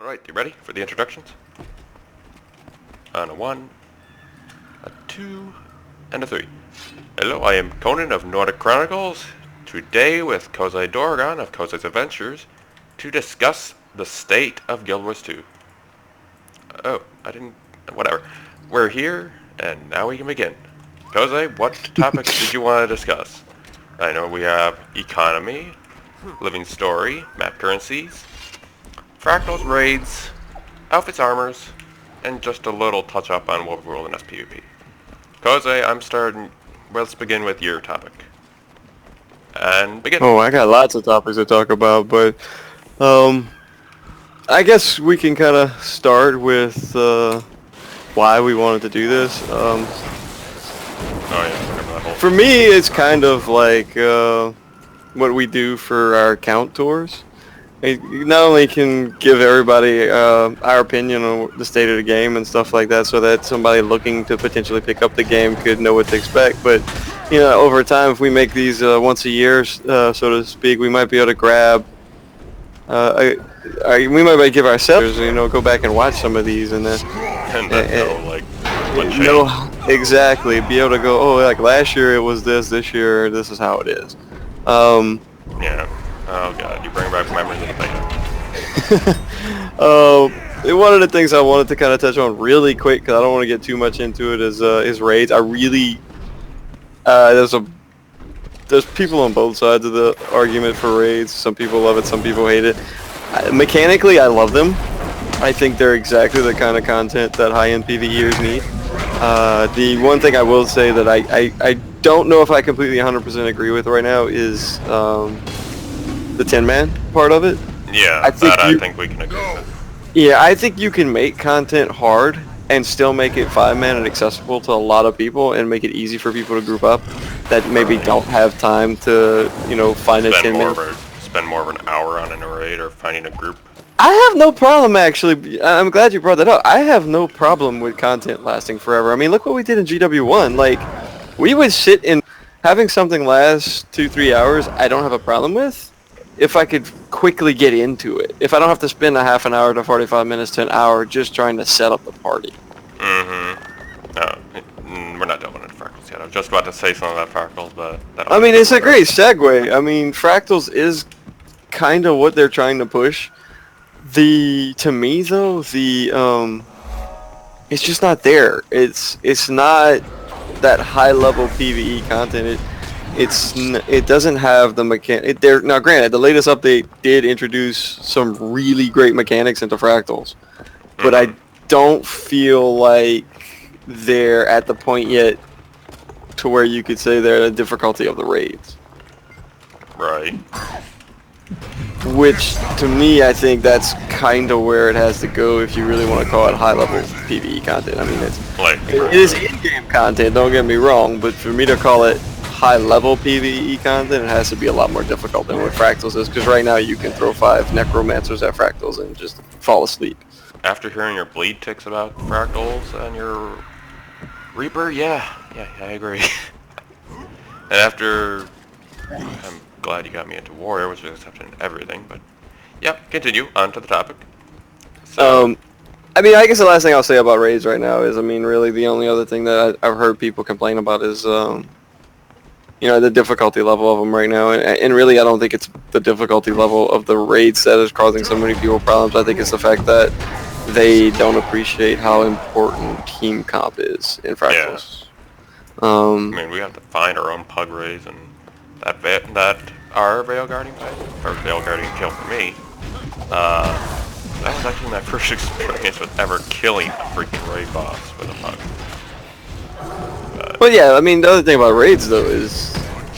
Alright, you ready for the introductions? On a 1, a 2, and a 3. Hello, I am Conan of Nordic Chronicles, today with Kousei of Kousei's Adventures, to discuss the state of Guild Wars 2. Oh, whatever. We're here, and now we can begin. Kousei, what topics did you want to discuss? I know we have economy, living story, map currencies, Fractals, raids, outfits, armors, and just a little touch-up on WvW Spvp. Kousei, I'm starting. Let's begin with your topic. And begin. Oh, I got lots of topics to talk about, but I guess we can kind of start with why we wanted to do this. Oh yeah, whatever that whole. For me, it's kind of like what we do for our account tours. It not only can give everybody our opinion on the state of the game and stuff like that, so that somebody looking to potentially pick up the game could know what to expect, but you know, over time, if we make these once a year, so to speak, we might be able to grab. We might give ourselves, you know, go back and watch some of these, and then know, like, what changed. know exactly, be able to go, oh, like last year it was this year this is how it is. Yeah. Oh god, you bring back memories of the pain. One of the things I wanted to kind of touch on really quick, because I don't want to get too much into it, is raids. I really there's people on both sides of the argument for raids. Some people love it, some people hate it. Mechanically, I love them. I think they're exactly the kind of content that high-end PvEers need. The one thing I will say that I don't know if I completely 100% agree with right now is the 10-man part of it. Yeah, I think we can agree with. Yeah, I think you can make content hard and still make it 5-man and accessible to a lot of people and make it easy for people to group up that maybe don't have time to, you know, find a 10-man. Spend more of an hour on an raid or finding a group. I have no problem, actually. I'm glad you brought that up. I have no problem with content lasting forever. I mean, look what we did in GW1. Like, we would sit in having something last 2-3 hours. I don't have a problem with if I could quickly get into it. If I don't have to spend a half an hour to 45 minutes to an hour just trying to set up the party. We're not delving into Fractals yet. I was just about to say something about Fractals, but... I mean, it's a great segue. I mean, Fractals is kind of what they're trying to push. To me, though, it's just not there. It's not that high-level PvE content. It doesn't have the mechanic. Now, granted, the latest update did introduce some really great mechanics into Fractals, but I don't feel like they're at the point yet to where you could say they're the difficulty of the raids. Right. Which, to me, I think that's kind of where it has to go if you really want to call it high-level PvE content. I mean, it is in-game content, don't get me wrong, but for me to call it high-level PvE content, it has to be a lot more difficult than what Fractals is, because right now you can throw 5 Necromancers at Fractals and just fall asleep. After hearing your bleed ticks about Fractals and your Reaper, yeah, I agree. And after... I'm glad you got me into Warrior, which is accepting everything, but... Yeah, continue, on to the topic. So, I mean, I guess the last thing I'll say about raids right now is, I mean, really the only other thing that I've heard people complain about is, you know, the difficulty level of them right now, and really I don't think it's the difficulty level of the raids that is causing so many people problems. I think it's the fact that they don't appreciate how important team comp is in Fractals. Yeah. I mean, we have to find our own pug raids, and that our Veil Guardian fight, or Veil Guardian kill for me, that was actually my first experience with ever killing a freaking raid boss with a pug. But yeah, I mean, the other thing about raids though is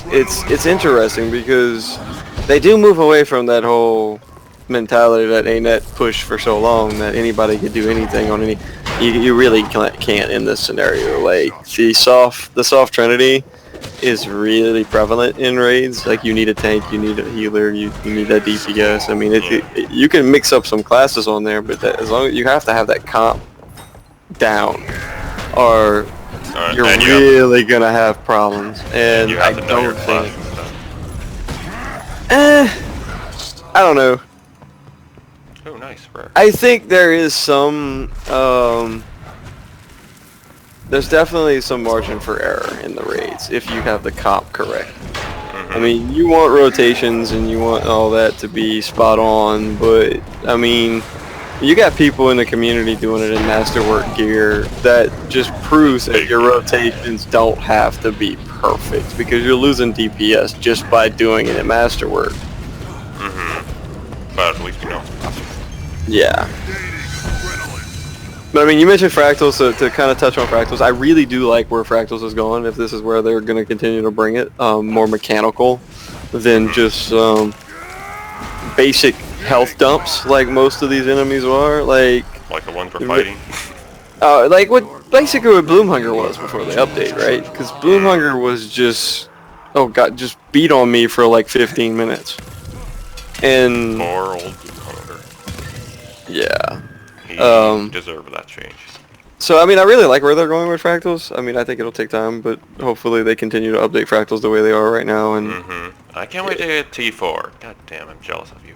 it's interesting because they do move away from that whole mentality that ANET pushed for so long that anybody could do anything on any. You really can't in this scenario. Like the soft trinity is really prevalent in raids. Like you need a tank, you need a healer, you need that DPS. I mean, you can mix up some classes on there, but as long as you have to have that comp down, or you're really gonna have problems. And I don't think. I don't know. Oh, nice. nice rare. I think there is some, there's definitely some margin for error in the raids if you have the comp correct. I mean, you want rotations and you want all that to be spot on, but I mean, you got people in the community doing it in masterwork gear that just proves that your rotations don't have to be perfect because you're losing DPS just by doing it in masterwork. But at least we know it's possible. Yeah. But I mean, you mentioned Fractals, so to kind of touch on Fractals, I really do like where Fractals is going, if this is where they're going to continue to bring it. More mechanical than just basic health dumps like most of these enemies are. Like the ones we're fighting? like basically what Bloomhunger was before the update, right? Because Bloomhunger was just, oh god, just beat on me for like 15 minutes. And... Poor old Bloomhunger. Yeah. He deserved that change. So, I mean, I really like where they're going with Fractals. I mean, I think it'll take time, but hopefully they continue to update Fractals the way they are right now. And I can't wait to get T4. God damn, I'm jealous of you.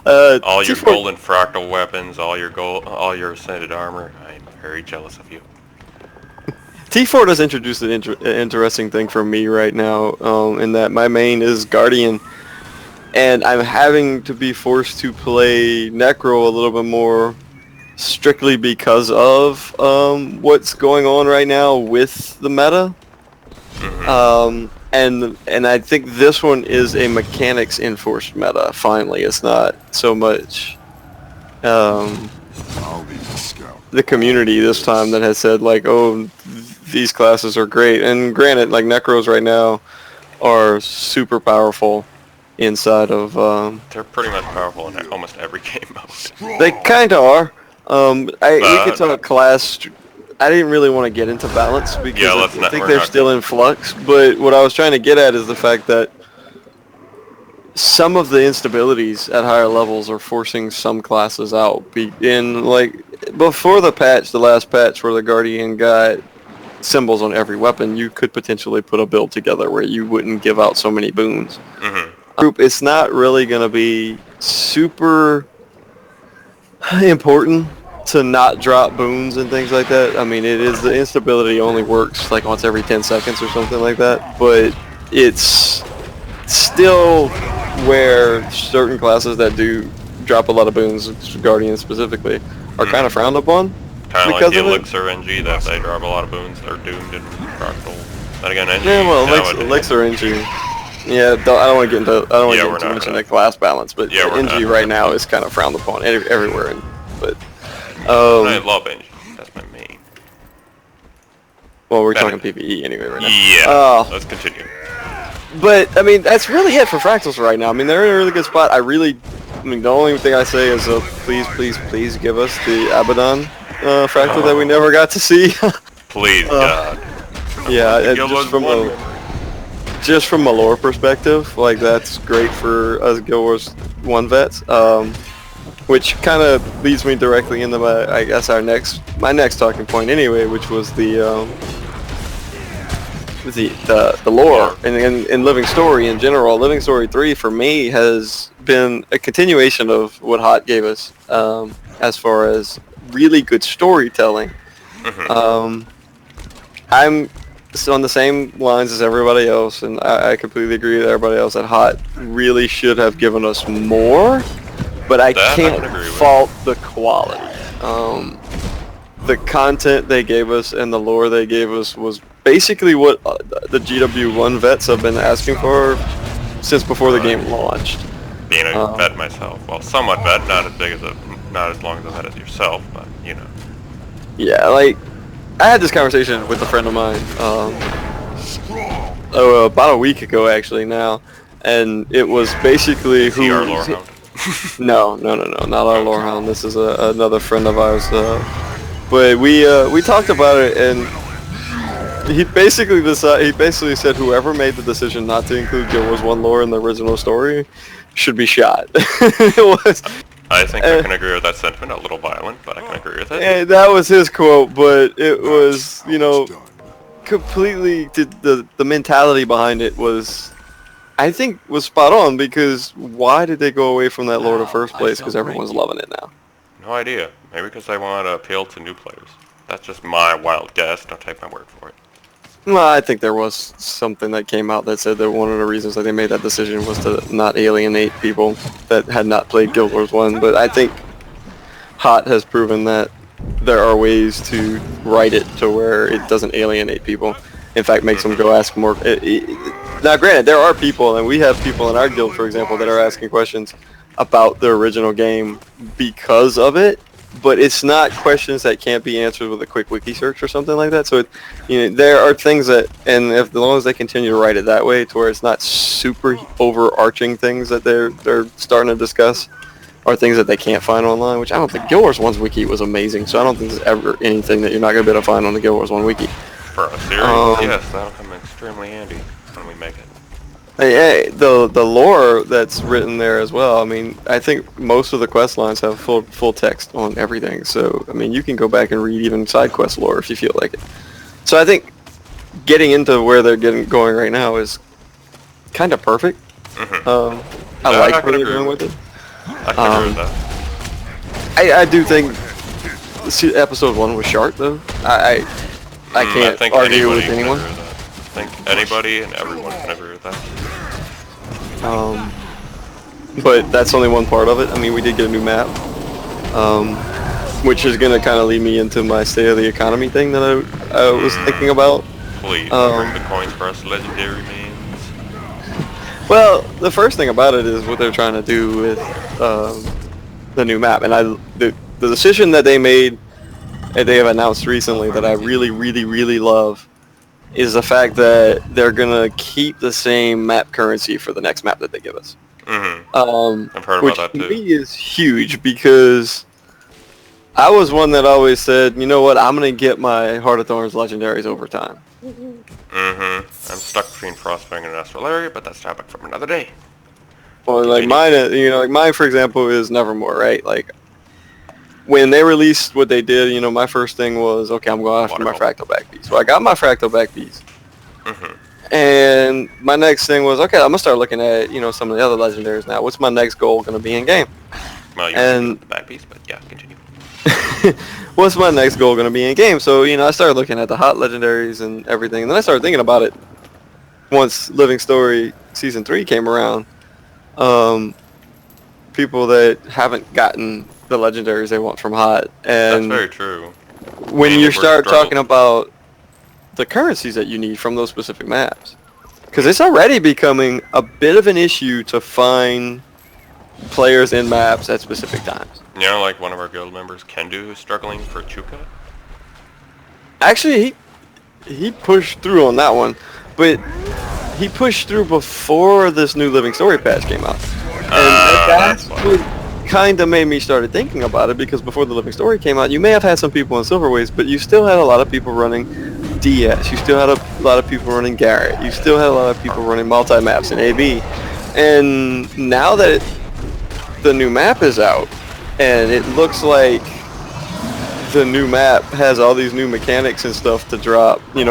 All your T4... golden fractal weapons, all your ascended armor. I'm very jealous of you. T4 does introduce an interesting thing for me right now, in that my main is Guardian. And I'm having to be forced to play Necro a little bit more strictly because of what's going on right now with the meta. And I think this one is a mechanics enforced meta. Finally, it's not so much the community this time that has said like, oh, these classes are great. And granted, like Necros right now are super powerful inside of they're pretty much powerful in almost every game mode. They kind of are. We could talk class. I didn't really want to get into balance because I think they're still in flux. But what I was trying to get at is the fact that some of the instabilities at higher levels are forcing some classes out. Before the patch, the last patch where the Guardian got symbols on every weapon, you could potentially put a build together where you wouldn't give out so many boons. It's not really going to be super important to not drop boons and things like that. I mean, it is, the instability only works like once every 10 seconds or something like that, but it's still where certain classes that do drop a lot of boons, Guardians specifically, are kind of frowned upon. Kind of like the Elixir NG, that they drop a lot of boons, they're doomed in Fractal. Then again, NG... Yeah, well, Elixir NG... Yeah, I don't want to get into too much into class balance, but NG right now is kind of frowned upon everywhere. But I love NG. That's my main. Well, we're talking PvE anyway right now. Yeah. Let's continue. But I mean, that's really it for Fractals right now. I mean, they're in a really good spot. I mean, the only thing I say is, please give us the Abaddon Fractal that we never got to see. Please, God. Yeah, just from a lore perspective, like that's great for us Guild Wars 1 vets, which kind of leads me directly into my next talking point anyway, which was the lore and Living Story in general. Living Story 3 for me has been a continuation of what Hot gave us, as far as really good storytelling. I'm on the same lines as everybody else, and I completely agree with everybody else that Hot really should have given us more, but I can't fault the quality. The content they gave us and the lore they gave us was basically what the GW1 vets have been asking for since before the game launched. Being a vet myself, well, somewhat vet, not as long as a vet as yourself, but you know. Yeah, like, I had this conversation with a friend of mine, about a week ago actually now, and it was basically our lorehound? No, not our lorehound. This is another friend of ours. But we talked about it, and he basically said whoever made the decision not to include Guild Wars 1 lore in the original story should be shot. It was. I think I can agree with that sentiment. A little violent, but I can agree with it. And that was his quote, but it was, completely, the mentality behind it was I think was spot on, because why did they go away from that lore in the first place? Because everyone's loving it now. No idea. Maybe because they want to appeal to new players. That's just my wild guess. Don't take my word for it. Well, I think there was something that came out that said that one of the reasons that they made that decision was to not alienate people that had not played Guild Wars 1. But I think Hot has proven that there are ways to write it to where it doesn't alienate people. In fact, makes them go ask more. Now, granted, there are people, and we have people in our guild, for example, that are asking questions about the original game because of it. But it's not questions that can't be answered with a quick wiki search or something like that. So, there are things that, and as long as they continue to write it that way, to where it's not super overarching things that they're starting to discuss, or things that they can't find online. Which I don't think Guild Wars 1's wiki was amazing. So I don't think there's ever anything that you're not gonna be able to find on the Guild Wars 1 wiki. For a series, yes, that'll come extremely handy when we make it. Hey, the lore that's written there as well. I mean, I think most of the quest lines have full text on everything. So, I mean, you can go back and read even side quest lore if you feel like it. So I think getting into where they're going right now is kind of perfect. I like what they're doing with it. I can agree with that. I do think episode 1 was sharp though. I can't argue with anyone. I think anybody and everyone can agree with that. But that's only one part of it. I mean, we did get a new map, which is going to kind of lead me into my state of the economy thing that I was thinking about. Please, bring the coins for us legendary means. Well, the first thing about it is what they're trying to do with the new map. And the decision that they made, that they have announced recently, that I really, really, really love, is the fact that they're gonna keep the same map currency for the next map that they give us. I've heard about that too. Which to me is huge, because I was one that always said, you know what, I'm gonna get my Heart of Thorns legendaries over time. I'm stuck between Frostfang and Astrolaria, but that's a topic from another day. Well, like mine, for example, is Nevermore, right? Like, when they released what they did, my first thing was, okay, I'm going after my Fractal back piece. So I got my Fractal back piece. And my next thing was, okay, I'm going to start looking at, some of the other legendaries now. What's my next goal going to be in game? Well, you the back piece, but yeah, continue. What's my next goal going to be in game? So, I started looking at the hot legendaries and everything. And then I started thinking about it once Living Story Season 3 came around. People that haven't gotten the legendaries they want from hot, and that's very true. When you start talking about the currencies that you need from those specific maps, because it's already becoming a bit of an issue to find players in maps at specific times. Like one of our guild members, Kendu, who's struggling for Chuka. Actually, he pushed through on that one, but he pushed through before this new Living Story patch came out, and that's what kind of made me started thinking about it, because before the Living Story came out, you may have had some people in Silverways, but you still had a lot of people running DS. You still had a lot of people running Garrett. You still had a lot of people running multi-maps in AB. And now that the new map is out, and it looks like the new map has all these new mechanics and stuff to drop, the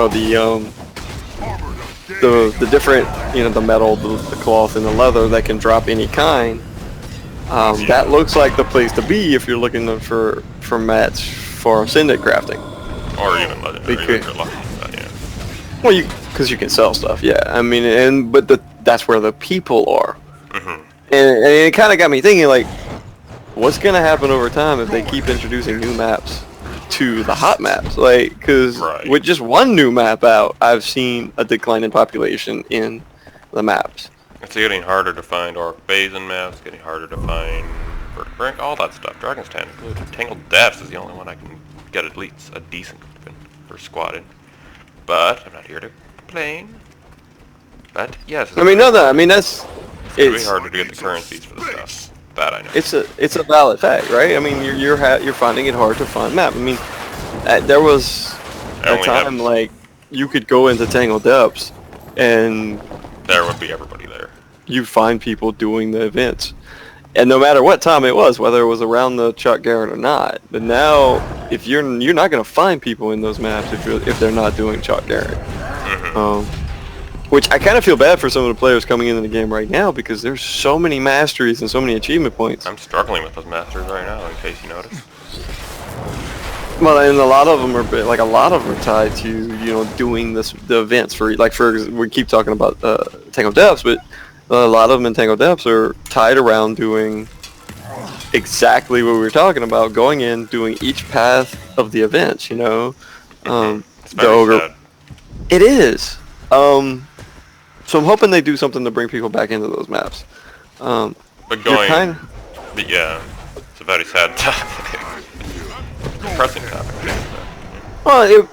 different, the metal, the cloth, and the leather that can drop any kind. That looks like the place to be if you're looking for mats for Syndic crafting. Or even legendary, if you're lucky. Well, because you can sell stuff, yeah. I mean, but that's where the people are. And it kind of got me thinking, like, what's gonna happen over time if they keep introducing new maps to the hot maps? Like, because with just one new map out, I've seen a decline in population in the maps. It's getting harder to find Orc Basin maps, getting harder to find Vertebrink, all that stuff. Dragon's Den included. Tangled Depths is the only one I can get at least a decent weapon for squatting. But I'm not here to complain. But yes. I mean, that's. It's gonna be harder to get the currencies for the stuff. That I know. It's a valid fact, right? I mean, you're finding it hard to find map. I mean, there was a time like you could go into Tangled Depths and there would be everybody there. You find people doing the events, and no matter what time it was, whether it was around the Chuck Garrett or not. But now, if you're not going to find people in those maps if they're not doing Chuck Garrett. Which I kind of feel bad for some of the players coming into the game right now because there's so many masteries and so many achievement points. I'm struggling with those masters right now, in case you notice. Well, and a lot of them are tied to doing the events for we keep talking about Tango Depths, but a lot of them in Tango Depths are tied around doing exactly what we were talking about, going in, doing each path of the events. It's The very ogre. sad. It is. So I'm hoping they do something to bring people back into those maps. But yeah, it's a very sad topic. Depressing topic. Well,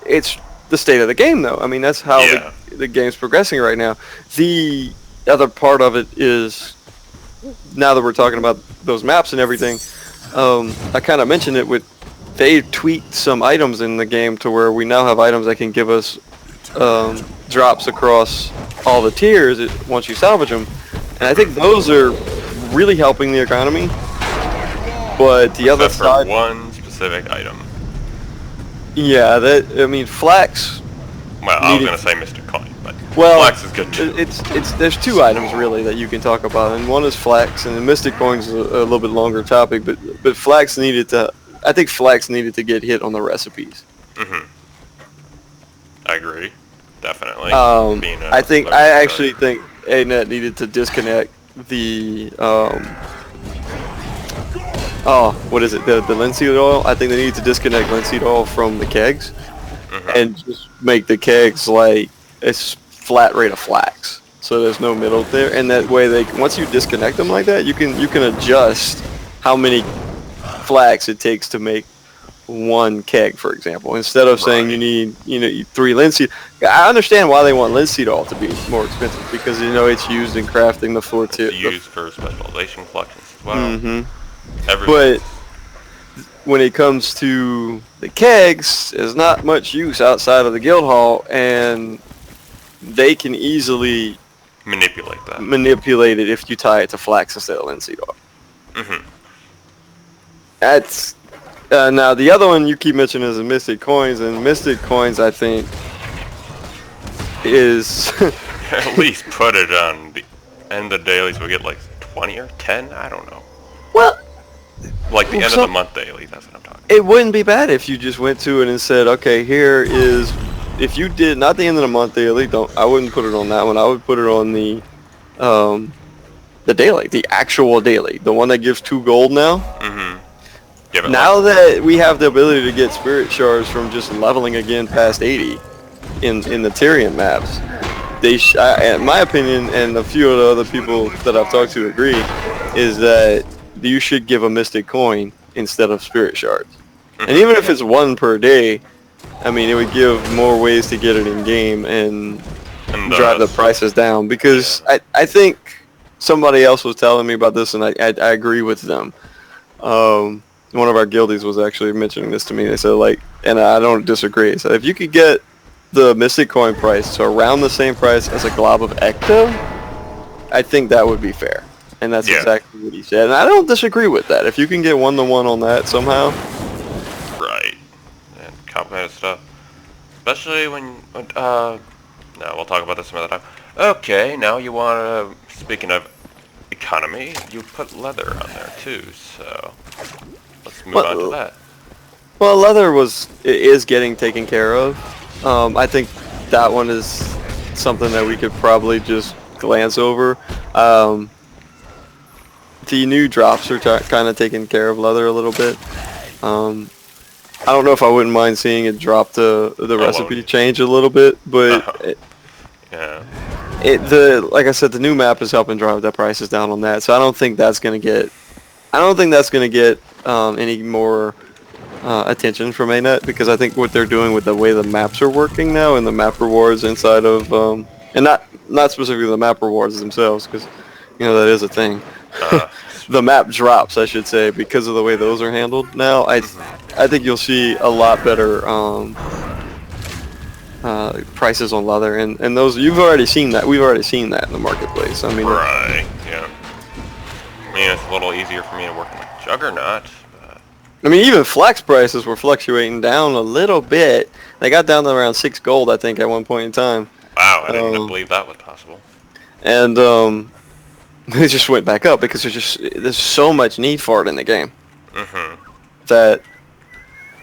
it's the state of the game, though. I mean, that's how Yeah. the game's progressing right now. The other part of it is, now that we're talking about those maps and everything, I kind of mentioned it they tweaked some items in the game to where we now have items that can give us drops across all the tiers once you salvage them, and I think those are really helping the economy. But the other Except side, for one specific item. yeah, Flax. Well, I was gonna say Mr. Coin, but Well, Flax is good too. There's two items really that you can talk about, and one is Flax, and the Mystic Coin's a little bit longer topic, but Flax I think Flax needed to get hit on the recipes. I agree, definitely. I actually think ANET needed to disconnect the what is it? The linseed oil. I think they need to disconnect linseed oil from the kegs and just make the kegs like a flat rate of Flax, so there's no middle there. And that way, once you disconnect them like that, you can adjust how many Flax it takes to make one keg, for example, instead of saying you need 3 linseed. I understand why they want linseed oil to be more expensive because it's used in crafting the 4 tier. It's used for specialization collections as well. But when it comes to the kegs, there's not much use outside of the guild hall, and they can easily manipulate it if you tie it to Flax instead of linseed oil. That's now the other one you keep mentioning is the Mystic Coins, and Mystic Coins I think is At least put it on the end of the dailies. We get like 20 or 10. I don't know. well, Like the end of the month daily. That's what I'm talking about. it wouldn't be bad if you just went to it and said, okay, here is, if you did not the end of the month daily, I wouldn't put it on that one. I would put it on the daily, the actual daily, the one that gives 2 gold now. Now that we have the ability to get spirit shards from just leveling again past 80 in the Tyrian maps, in my opinion, and a few of the other people that I've talked to agree, is that you should give a Mystic Coin instead of spirit shards. And even if it's 1 per day, I mean, it would give more ways to get it in game and drive the prices down. Because I think somebody else was telling me about this, and I agree with them. One of our guildies was actually mentioning this to me. They said, and I don't disagree. So if you could get the Mystic Coin price to around the same price as a glob of Ecto, I think that would be fair. And that's exactly what he said. And I don't disagree with that. If you can get 1-to-1 on that somehow. Right. And complicated stuff. Especially when, no, we'll talk about this some other time. Okay, now you want to, speaking of economy, you put leather on there too, so let's move on to that. Well, leather is getting taken care of. I think that one is something that we could probably just glance over. The new drops are kind of taking care of leather a little bit. I don't know if I wouldn't mind seeing it drop the recipe change a little bit, but like I said, the new map is helping drive the prices down on that. So I don't think that's gonna get any more attention from ANET, because I think what they're doing with the way the maps are working now and the map rewards inside of and not specifically the map rewards themselves, because that is a thing. The map drops, I should say, because of the way those are handled now. I think you'll see a lot better prices on leather, and those you've already seen that. We've already seen that in the marketplace. I mean, right? Yeah. I mean, it's a little easier for me to work on my Juggernaut. I mean, even Flax prices were fluctuating down a little bit. They got down to around 6 gold, I think, at one point in time. Wow, I didn't believe that was possible. And it just went back up because there's so much need for it in the game that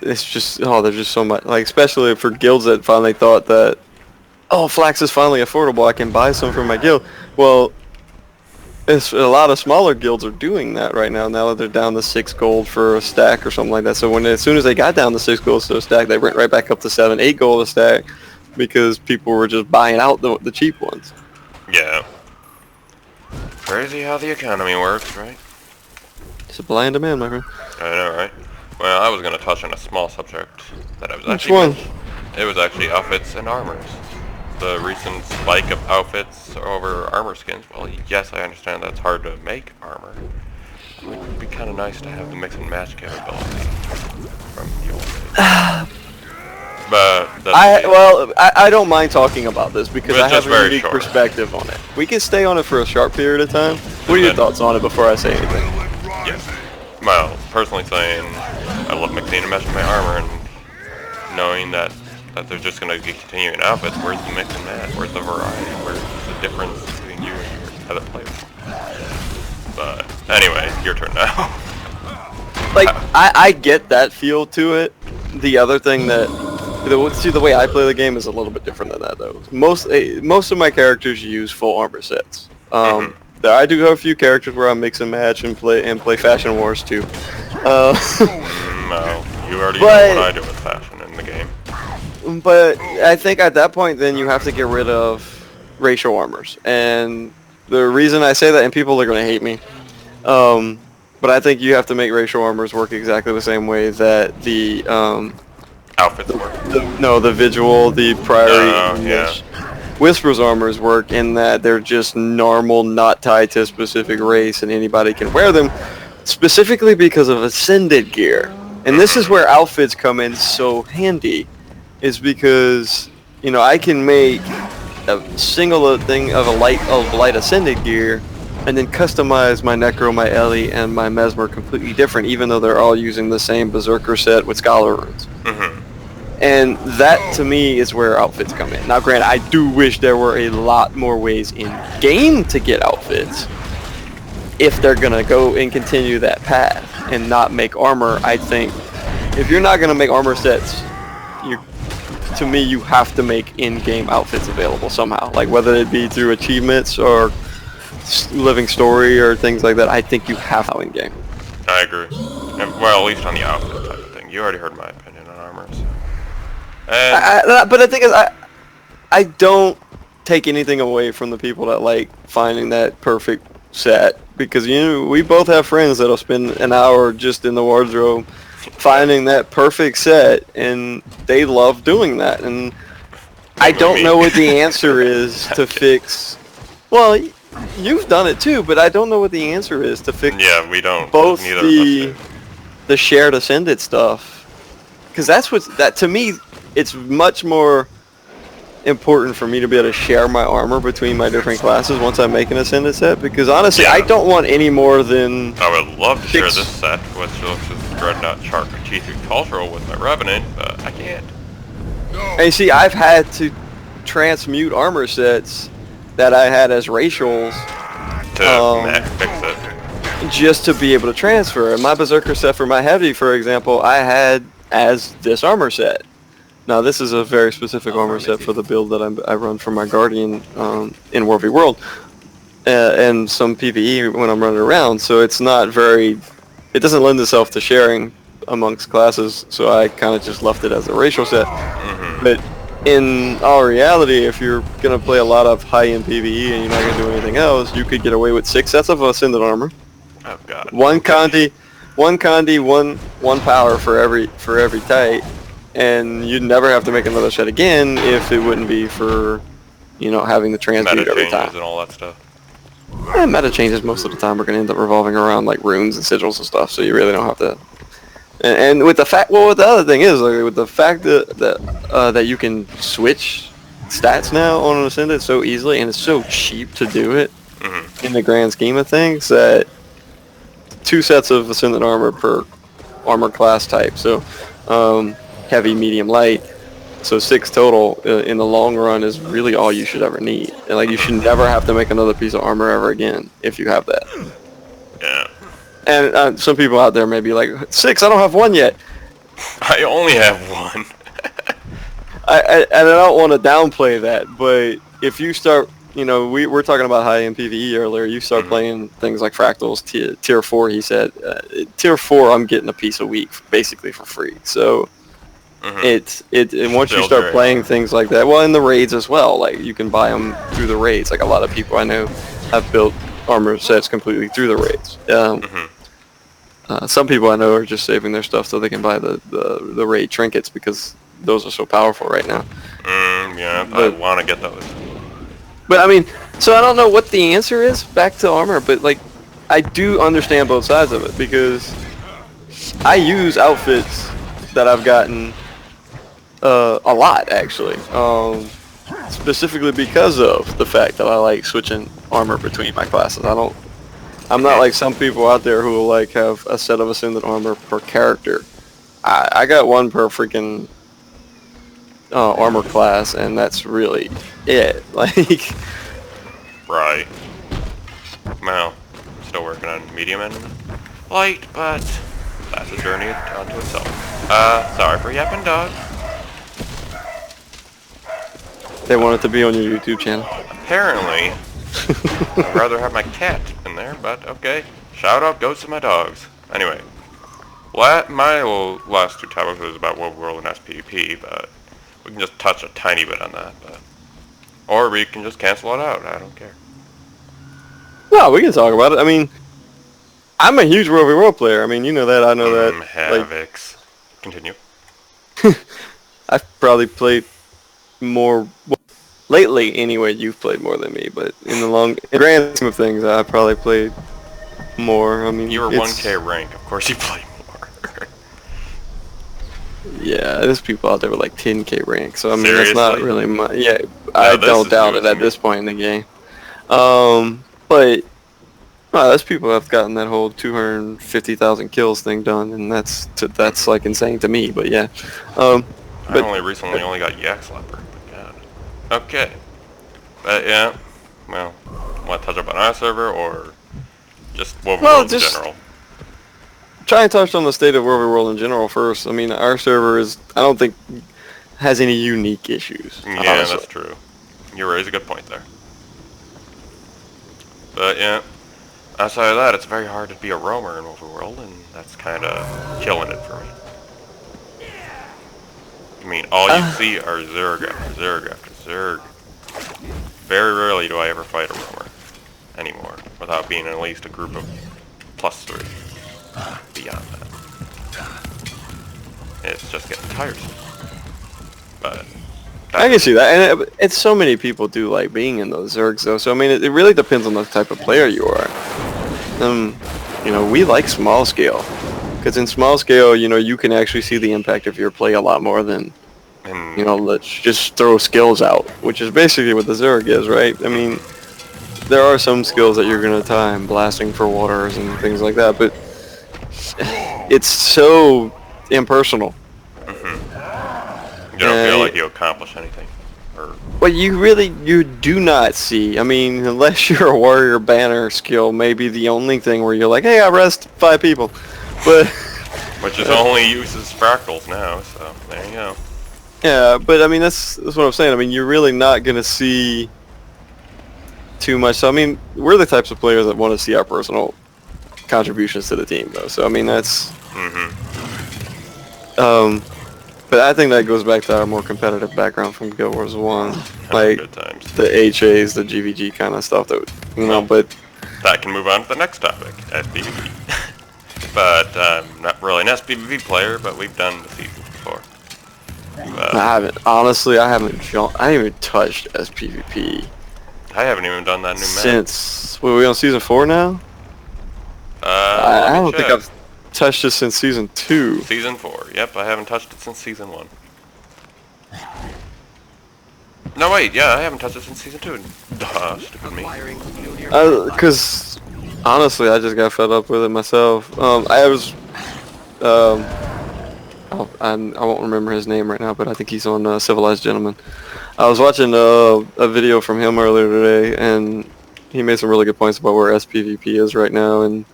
it's just there's just so much, like, especially for guilds that finally thought that, oh, Flax is finally affordable, I can buy some for my guild. Well, it's a lot of smaller guilds are doing that right now that they're down to 6 gold for a stack or something like that. So as soon as they got down to 6 gold to a stack, they went right back up to 7, 8 gold a stack because people were just buying out the cheap ones. Yeah. Crazy how the economy works, right? Supply and demand, my friend. I know, right? Well, I was going to touch on a small subject that I was Which one? It was actually outfits and armors. The recent spike of outfits over armor skins. Well, yes, I understand that's hard to make armor. It would be kind of nice to have the mix and match capability from the old days. But I don't mind talking about this because I have a unique short perspective on it. We can stay on it for a short period of time. What are your thoughts on it before I say anything? Yes. Well, personally saying, I love mixing and matching my armor, and knowing that they're just going to continue in outfits. Where's the mix and match? Where's the variety? Where's the difference between you and your other players? But anyway, your turn now. Like, I get that feel to it. The other thing that, the way I play the game is a little bit different than that, though. Most of my characters use full armor sets. I do have a few characters where I mix and match and play Fashion Wars too. No, you already know what I do with fashion in the game. But I think at that point, then you have to get rid of racial armors. And the reason I say that, and people are going to hate me, but I think you have to make racial armors work exactly the same way that the outfits work. The Vigil, the Priory, yeah. Whisper's armors work in that they're just normal, not tied to a specific race, and anybody can wear them, specifically because of Ascended gear. And this is where outfits come in so handy, is because, you know, I can make a single thing of light Ascended gear, and then customize my Necro, my Ellie, and my Mesmer completely different, even though they're all using the same Berserker set with Scholar runes. And that, to me, is where outfits come in. Now, granted, I do wish there were a lot more ways in-game to get outfits, if they're going to go and continue that path and not make armor. I think if you're not going to make armor sets, to me, you have to make in-game outfits available somehow. Like, whether it be through achievements or living story or things like that, I think you have to in-game. I agree. Well, at least on the outfit type of thing. You already heard my opinion on armor, so. But the thing is, I don't take anything away from the people that like finding that perfect set, because, you know, we both have friends that'll spend an hour just in the wardrobe finding that perfect set, and they love doing that. And I don't know what the answer is to fix. Well, you've done it too, but I don't know what the answer is to fix. Yeah, we don't. Both the shared Ascended stuff, because that to me, it's much more important for me to be able to share my armor between my different classes once I make an Ascended set, because honestly, I don't want any more than... I would love to share this set, which looks as Dreadnought Shark T3 Cultural with my Revenant, but I can't. And see, I've had to transmute armor sets that I had as racials to fix it, just to be able to transfer. And my Berserker set for my Heavy, for example, I had as this armor set. Now, this is a very specific armor set for the build that I run for my Guardian in WvW World, and some PvE when I'm running around. So it's not very... It doesn't lend itself to sharing amongst classes, so I kind of just left it as a racial set. But in all reality, if you're going to play a lot of high-end PvE and you're not going to do anything else, you could get away with 6 sets of Ascended armor. Oh, God. One Condi, one power for every type. And you'd never have to make another set again if it wouldn't be for, you know, having the transmute every time. And all that stuff. Meta changes most of the time are going to end up revolving around like runes and sigils and stuff, so you really don't have to. And with the fact, well, what the other thing is, like, with the fact that you can switch stats now on an Ascended so easily, and it's so cheap to do it in the grand scheme of things, that 2 sets of Ascended armor per armor class type. So. Heavy, medium, light. So 6 total in the long run is really all you should ever need. And like you should never have to make another piece of armor ever again if you have that. Yeah. And some people out there may be like, 6, I don't have 1 yet. I only have 1. And I don't want to downplay that, but if you start, you know, we were talking about high-end PvE earlier. You start playing things like Fractals, tier 4, he said. Tier 4, I'm getting a piece a week, basically for free. So and once you start playing things like that, well, in the raids as well, like you can buy them through the raids. Like a lot of people I know have built armor sets completely through the raids. Some people I know are just saving their stuff so they can buy the raid trinkets because those are so powerful right now. Yeah, I want to get those. But I mean, so I don't know what the answer is back to armor, but like, I do understand both sides of it because I use outfits that I've gotten a lot actually, specifically because of the fact that I like switching armor between my classes. I'm not like some people out there who will like have a set of ascendant armor per character. I got 1 per freaking armor class, and that's really it. Like, right. Well, still working on medium and light, but that's a journey unto itself. Sorry for yapping, dog. they want it to be on your YouTube channel. Apparently, I'd rather have my cat in there, but okay. Shout out goes to my dogs. Anyway, my last 2 topics was about WvW and SPvP, but we can just touch a tiny bit on that. Or we can just cancel it out. I don't care. No, we can talk about it. I mean, I'm a huge WvW player. I mean, you know that. I know that. Havocs. Like, continue. I've probably played more lately. Anyway, you've played more than me, but in the grand scheme of things, I probably played more. I mean, you were 1K rank. Of course, you played more. Yeah, there's people out there with like 10K rank. So I mean, Seriously? that's not really my. Yeah, I don't doubt it at this point in the game. But there's people that have gotten that whole 250,000 kills thing done, and that's like insane to me. But yeah, I recently only got Yak Slapper. God. Okay. But yeah, well, want to touch up on our server or just WvW in general? Try and touch on the state of WvW in general first. I mean, our server I don't think has any unique issues. Yeah, honestly. That's true. You raise a good point there. But yeah, outside of that, it's very hard to be a roamer in WvW, and that's kind of killing it for me. I mean, all you see are Zerg after Zerg after Zerg. Very rarely do I ever fight a roamer anymore without being in at least a group of +3. Beyond that, it's just getting tiresome. But I can see that, and it's so many people do like being in those Zergs though. So I mean, it really depends on the type of player you are. You know, we like small scale, because in small scale, you know, you can actually see the impact of your play a lot more than, you know, let's just throw skills out, which is basically what the Zerg is, right? I mean, there are some skills that you're gonna time, blasting for waters and things like that, but it's so impersonal. You don't feel like you accomplish anything. Well, you do not see. I mean, unless you're a warrior banner skill, maybe the only thing where you're like, hey, I rest 5 people. But which is only uses Fractals now, so there you go. Yeah, but I mean, that's what I'm saying. I mean, you're really not going to see too much. So, I mean, we're the types of players that want to see our personal contributions to the team, though. So, I mean, that's... but I think that goes back to our more competitive background from Guild Wars 1. Like, the HAs, the GVG kind of stuff that, you know, but... That can move on to the next topic, SPvP. But, not really an SPvP player, but we've done the seasons before. I haven't even touched SPvP. I haven't even done that new map. Since, are we on season 4 now? I don't think I've touched it since season 2. Season 4, yep, I haven't touched it since season 1. No wait, yeah, I haven't touched it since season 2. Duh, stupid me. Cause, honestly, I just got fed up with it myself. I I won't remember his name right now, but I think he's on Civilized Gentlemen. I was watching a video from him earlier today, and he made some really good points about where SPVP is right now, and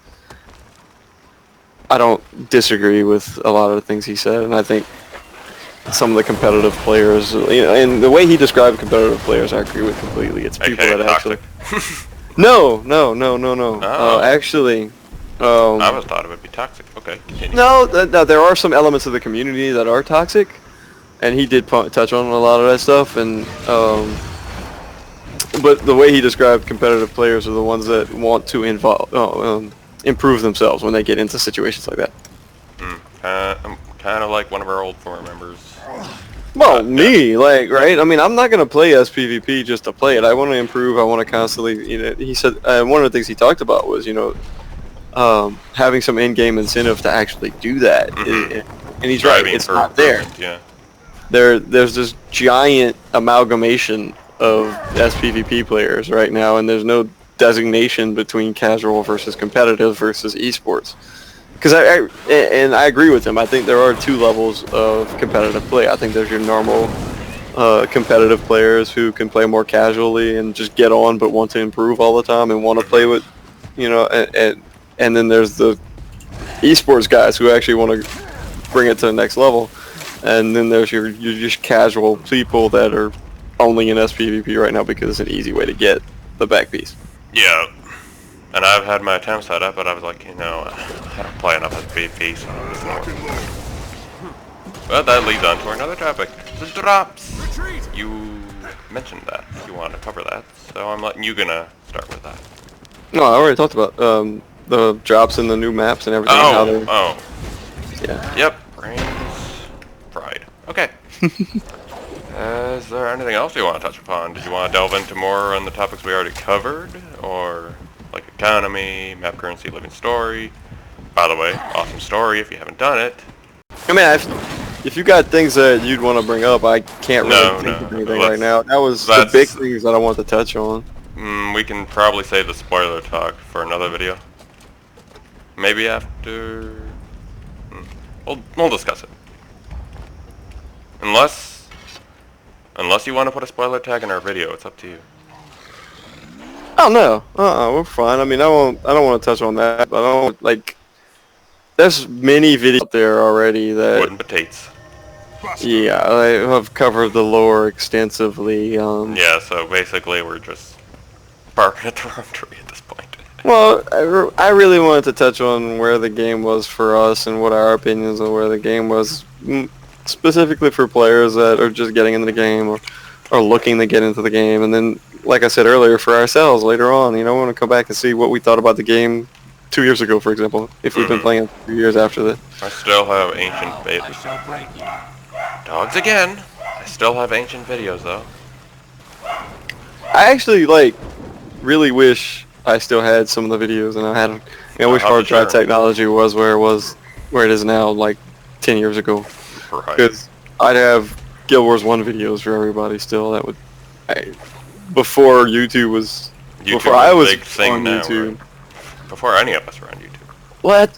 I don't disagree with a lot of the things he said, and I think some of the competitive players, and the way he described competitive players, I agree with completely. It's people that actually... No. Actually... I always thought it would be toxic. Okay, continue. No, there are some elements of the community that are toxic, and he did touch on a lot of that stuff, and but the way he described competitive players are the ones that want to improve themselves when they get into situations like that. I'm kind of like one of our old former members. Well, me, like, right? I mean, I'm not going to play SPVP just to play it. I want to improve. I want to constantly, he said, one of the things he talked about was, having some in-game incentive to actually do that. And he's right, it's not there. Yeah. There's this giant amalgamation of SPVP players right now, and there's no designation between casual versus competitive versus esports. Because I agree with him. I think there are two levels of competitive play. I think there's your normal competitive players who can play more casually and just get on but want to improve all the time and want to play with, and then there's the esports guys who actually want to bring it to the next level. And then there's your just casual people that are only in SPVP right now because it's an easy way to get the back piece. Yeah. And I've had my attempts at it, but I was like, I don't play enough SPVP, so well, that leads on to another topic. The drops. You mentioned that. You want to cover that, so I'm letting you start with that. No, I already talked about the drops and the new maps and everything. Yeah. Yep. Brains fried. Okay. Is there anything else you want to touch upon? Did you want to delve into more on the topics we already covered, or like economy, map currency, living story? By the way, awesome story if you haven't done it. I mean, if you got things that you'd want to bring up, I can't really think of anything right now. That was the big things that I want to touch on. We can probably save the spoiler talk for another video. Maybe after... We'll discuss it. Unless you want to put a spoiler tag in our video, it's up to you. Oh no, we're fine. I mean, I don't want to touch on that, but I don't like. There's many videos out there already that. Wooden potatoes. Yeah, I have covered the lore extensively. Yeah, so basically we're just barking at the wrong tree at this point. Well, I really wanted to touch on where the game was for us and what our opinions on where the game was, specifically for players that are just getting into the game or looking to get into the game, and then, like I said earlier, for ourselves later on, we want to come back and see what we thought about the game 2 years ago, for example, if we've been playing it 2 years after that. I still have ancient videos. Dogs again. I still have ancient videos though. I actually really wish I still had some of the videos, and I wish hard drive technology was where it is now, like 10 years ago. Because I'd have Guild Wars 1 videos for everybody still. That would, before YouTube was, before I was big thing on now, YouTube. Right? Before any of us were on YouTube. Well,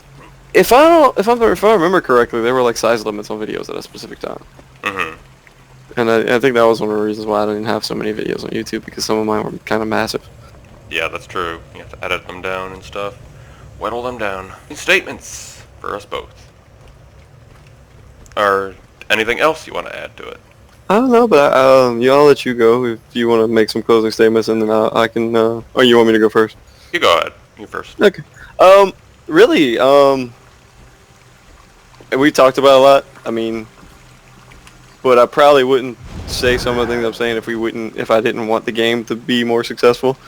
if I remember correctly, there were like size limits on videos at a specific time. And I think that was one of the reasons why I didn't have so many videos on YouTube, because some of mine were kind of massive. Yeah, that's true. You have to edit them down and stuff. Whittle them down. Statements for us both. Or anything else you want to add to it? I don't know, but I'll let you go if you want to make some closing statements, and then I can. Or you want me to go first? You go ahead. You first. Okay. Really, we talked about a lot. I mean, but I probably wouldn't say some of the things I'm saying if I didn't want the game to be more successful.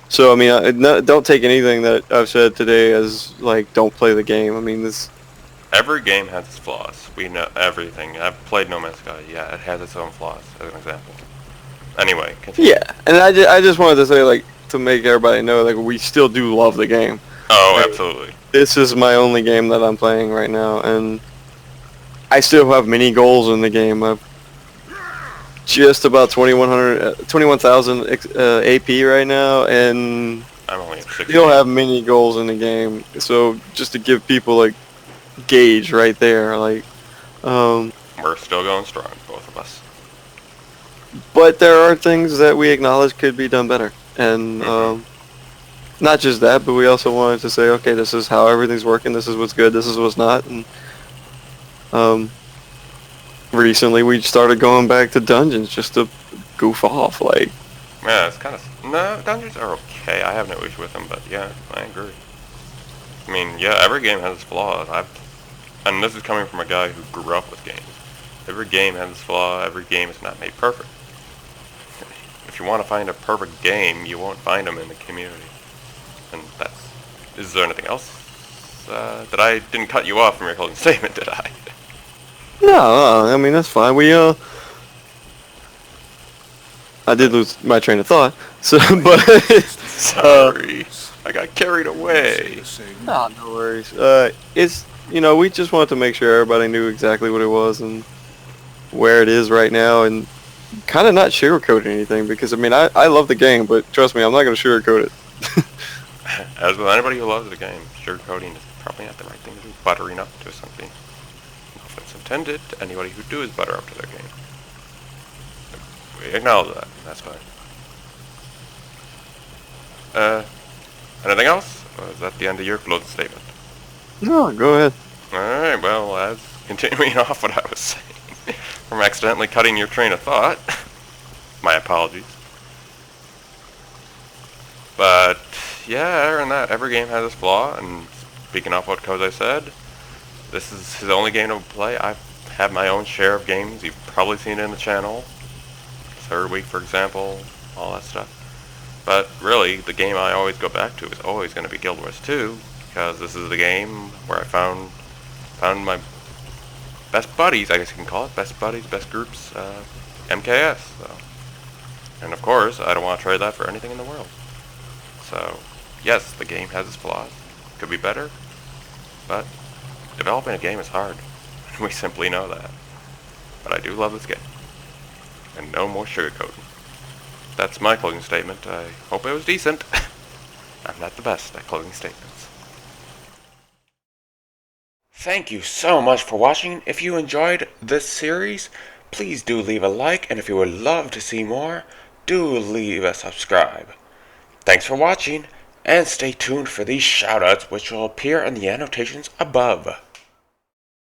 So I mean, don't take anything that I've said today as like don't play the game. I mean, every game has its flaws. We know everything. I've played No Man's Sky. Yeah, it has its own flaws, as an example. Anyway, continue. Yeah, and I just wanted to say, to make everybody know, we still do love the game. Oh, absolutely. This is my only game that I'm playing right now, and I still have many goals in the game. I've just about 21,000 AP right now, and I'm only at 60. Still have many goals in the game. So just to give people gauge right there, We're still going strong, both of us. But there are things that we acknowledge could be done better. And not just that, but we also wanted to say, okay, this is how everything's working, this is what's good, this is what's not. And recently we started going back to dungeons just to goof off, like. Yeah, it's kind of... No, dungeons are okay. I have no issue with them, but yeah, I agree. I mean, yeah, every game has its flaws. And this is coming from a guy who grew up with games. Every game has its flaw. Every game is not made perfect. If you want to find a perfect game, you won't find them in the community. And that's... Is there anything else? That I didn't cut you off from your closing statement, did I? No, I mean, that's fine. I did lose my train of thought, so, but... Sorry. I got carried away. No worries. It's, we just wanted to make sure everybody knew exactly what it was and where it is right now, and kind of not sugarcoat anything, because, I mean, I love the game, but trust me, I'm not going to sugarcoat it. As with anybody who loves the game, sugarcoating is probably not the right thing to do. Buttering up to something. If it's intended, anybody who does butter up to their game. We acknowledge that. That's fine. Anything else? Or is that the end of your closing statement? No, go ahead. Alright, well, as continuing off what I was saying, from accidentally cutting your train of thought, my apologies. But, yeah, other than that, every game has its flaw, and speaking off what Kousei said, this is his only game to play. I've had my own share of games. You've probably seen it in the channel. Third Week, for example, all that stuff. But really, the game I always go back to is always going to be Guild Wars 2, because this is the game where I found my best buddies, I guess you can call it, best buddies, best groups, MKS. So. And of course, I don't want to trade that for anything in the world. So, yes, the game has its flaws. Could be better, but developing a game is hard. We simply know that. But I do love this game. And no more sugarcoating. That's my closing statement. I hope it was decent. I'm not the best at closing statements. Thank you so much for watching. If you enjoyed this series, please do leave a like, and if you would love to see more, do leave a subscribe. Thanks for watching, and stay tuned for these shoutouts which will appear in the annotations above.